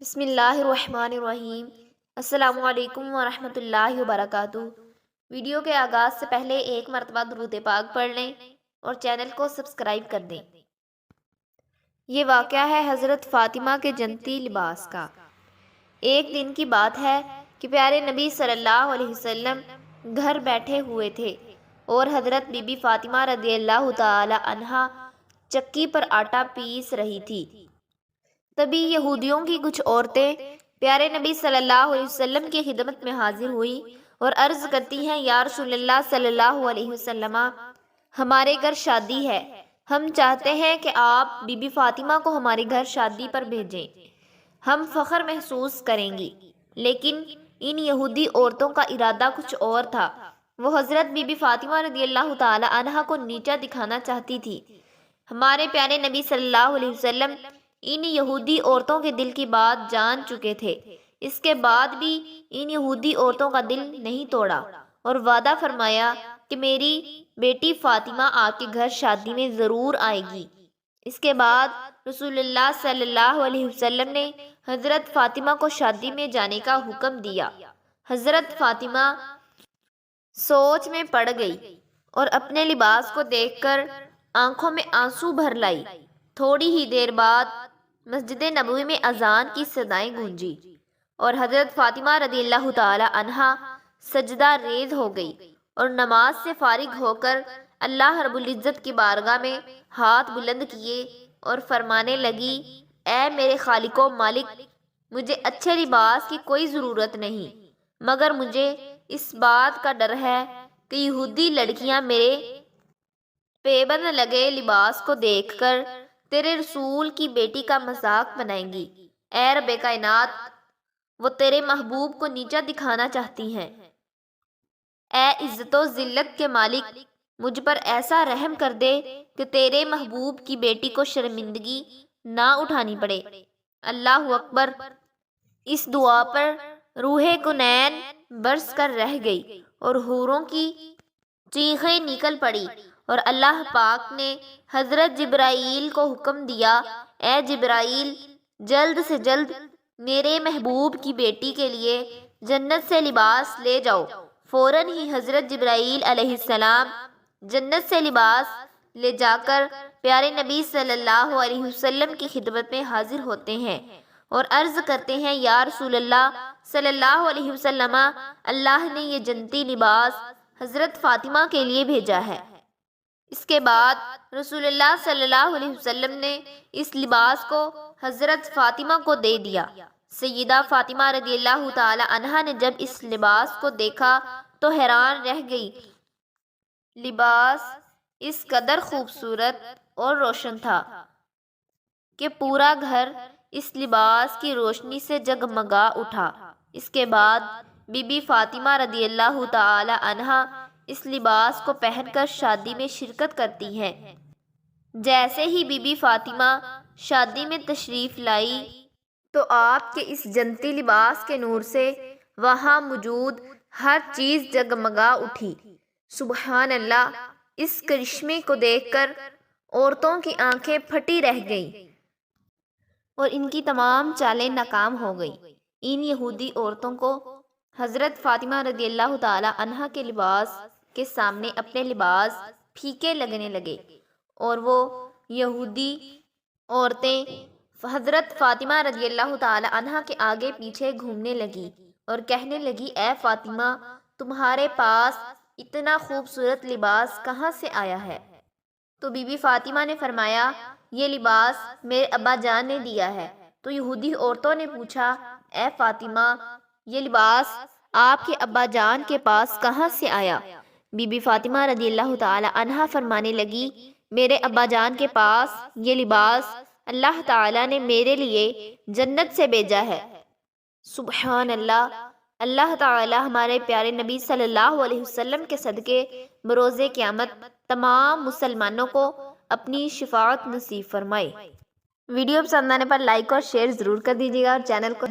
بسم اللہ الرحمن الرحیم۔ السلام علیکم ورحمۃ اللہ وبرکاتہ۔ ویڈیو کے آغاز سے پہلے ایک مرتبہ درود پاک پڑھ لیں اور چینل کو سبسکرائب کر دیں۔ یہ واقعہ ہے حضرت فاطمہ کے جنتی لباس کا۔ ایک دن کی بات ہے کہ پیارے نبی صلی اللہ علیہ وسلم گھر بیٹھے ہوئے تھے اور حضرت بی بی فاطمہ رضی اللہ تعالی عنہا چکی پر آٹا پیس رہی تھی۔ تبھی یہودیوں کی کچھ عورتیں پیارے نبی صلی اللہ علیہ وسلم کی خدمت میں حاضر ہوئی اور عرض کرتی ہیں، یا رسول اللہ صلی اللہ علیہ وسلم، ہمارے گھر شادی ہے، ہم چاہتے ہیں کہ آپ بی بی فاطمہ کو ہمارے گھر شادی پر بھیجیں، ہم فخر محسوس کریں گی۔ لیکن ان یہودی عورتوں کا ارادہ کچھ اور تھا۔ وہ حضرت بی بی فاطمہ رضی اللہ تعالی عنہا کو نیچا دکھانا چاہتی تھی۔ ہمارے پیارے نبی صلی اللہ علیہ وسلم ان یہودی عورتوں کے دل کی بات جان چکے تھے۔ اس کے بعد بھی ان یہودی عورتوں کا دل نہیں توڑا اور وعدہ فرمایا کہ میری بیٹی فاطمہ آپ کے گھر شادی میں ضرور آئے گی۔ اس کے بعد رسول اللہ صلی اللہ علیہ وسلم نے حضرت فاطمہ کو شادی میں جانے کا حکم دیا۔ حضرت فاطمہ سوچ میں پڑ گئی اور اپنے لباس کو دیکھ کر آنکھوں میں آنسو بھر لائی۔ تھوڑی ہی دیر بعد مسجد نبوی میں اذان کی صدائیں گونجی اور حضرت فاطمہ رضی اللہ تعالی عنہا سجدہ ریز ہو گئی اور نماز سے فارغ ہو کر اللہ رب العزت کی بارگاہ میں ہاتھ بلند کیے اور فرمانے لگی، اے میرے خالق و مالک، مجھے اچھے لباس کی کوئی ضرورت نہیں، مگر مجھے اس بات کا ڈر ہے کہ یہودی لڑکیاں میرے پیبند لگے لباس کو دیکھ کر تیرے رسول کی بیٹی کا مذاق بنائیں گی۔ اے رب کائنات، وہ تیرے محبوب کو نیچا دکھانا چاہتی ہیں۔ اے عزت و ذلت کے مالک، مجھ پر ایسا رحم کر دے کہ تیرے محبوب کی بیٹی کو شرمندگی نہ اٹھانی پڑے۔ اللہ اکبر۔ اس دعا پر روح کنین برس کر رہ گئی اور حوروں کی چیخیں نکل پڑی اور اللہ پاک نے حضرت جبرائیل کو حکم دیا، اے جبرائیل، جلد سے جلد میرے محبوب کی بیٹی کے لیے جنت سے لباس لے جاؤ۔ فوراً ہی حضرت جبرائیل علیہ السلام جنت سے لباس لے جا کر پیارے نبی صلی اللہ علیہ وسلم کی خدمت میں حاضر ہوتے ہیں اور عرض کرتے ہیں، یا رسول اللہ صلی اللہ علیہ وسلم، اللہ نے یہ جنتی لباس حضرت فاطمہ کے لیے بھیجا ہے۔ اس کے بعد رسول اللہ صلی اللہ علیہ وسلم نے اس لباس کو حضرت فاطمہ کو دے دیا۔ سیدہ فاطمہ رضی اللہ تعالی عنہا نے جب اس لباس کو دیکھا تو حیران رہ گئی۔ لباس اس قدر خوبصورت اور روشن تھا کہ پورا گھر اس لباس کی روشنی سے جگمگا اٹھا۔ اس کے بعد بی بی فاطمہ رضی اللہ تعالی عنہا اس لباس کو پہن کر شادی میں شرکت کرتی ہیں۔ جیسے ہی بی بی فاطمہ شادی میں تشریف لائی تو آپ کے اس جنتی لباس کے نور سے وہاں موجود ہر چیز جگمگا اٹھی۔ سبحان اللہ۔ اس کرشمے کو دیکھ کر عورتوں کی آنکھیں پھٹی رہ گئیں اور ان کی تمام چالیں ناکام ہو گئیں۔ ان یہودی عورتوں کو حضرت فاطمہ رضی اللہ تعالی عنہا کے لباس کے سامنے اپنے لباس پھیکے لگنے لگے اور وہ یہودی عورتیں حضرت فاطمہ رضی اللہ تعالی عنہا کے آگے پیچھے گھومنے لگی اور کہنے لگی، اے فاطمہ، تمہارے پاس اتنا خوبصورت لباس کہاں سے آیا ہے؟ تو بی بی فاطمہ نے فرمایا، یہ لباس میرے ابا جان نے دیا ہے۔ تو یہودی عورتوں نے پوچھا، اے فاطمہ، یہ لباس آپ کے ابا جان کے پاس کہاں سے آیا؟ بی بی فاطمہ رضی اللہ تعالی عنہا فرمانے لگی، میرے ابا جان کے پاس یہ لباس اللہ تعالیٰ نے میرے لیے جنت سے بھیجا ہے۔ سبحان اللہ۔ اللہ تعالیٰ ہمارے پیارے نبی صلی اللہ علیہ وسلم کے صدقے بروز قیامت تمام مسلمانوں کو اپنی شفاعت نصیب فرمائے۔ ویڈیو پسند آنے پر لائک اور شیئر ضرور کر دیجیے گا اور چینل کو